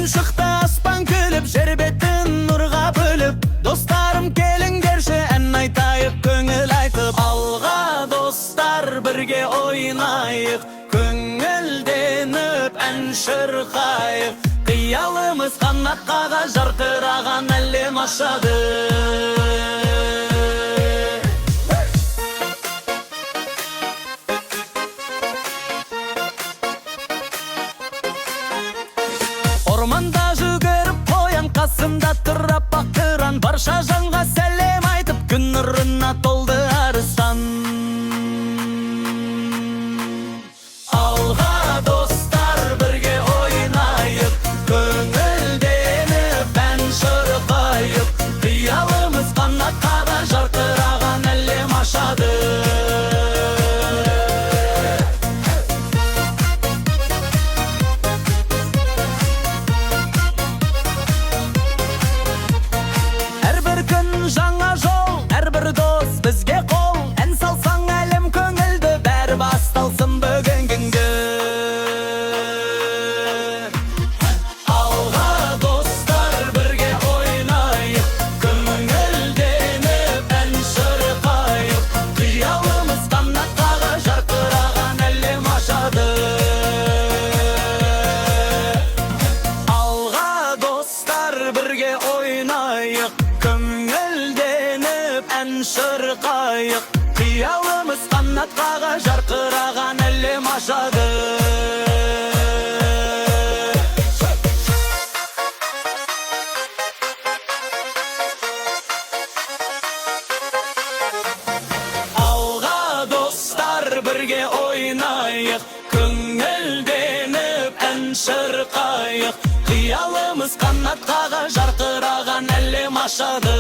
күн шықты аспан күліп, жер бетін нұрға бөліп. Достарым келіңдерші, ән айтайық, көңіл айтып. Алға достар, бірге ойнайық, көңілденіп ән шырқайық. Қиялымыз қанат қаға, жарқыраған әлем ашады. Орманда жүгіріп қоян, қасымда тұрап бақтыран. Барша жанға сәлем айтып, күн нұрына толды арыстан. Алға достар, бірге ойнайық, көңілденіп ән шырқайық. Қиялымыз қанат қаға, жарқыраған әлем ашады. Жаңа жол, әрбір дос бізге қол. Ән салсаң әлем көңілді, бәрі басталсын бүгін күнгі. Алға достар, бірге ойнайық, көңілденіп ән шырқайық. Қиялымыз қанат қаға, жарқыраған әлем ашады. Алға достар, бірге ойнайық, көңілденіп ән шырқайық. Қиялымыз қанат қаға, жарқыраған әлем ашады. Алға достар, бірге ойнайық, көңілденіп ән шырқайық. Қиялымыз қанат қаға, жарқыраған әлем ашады.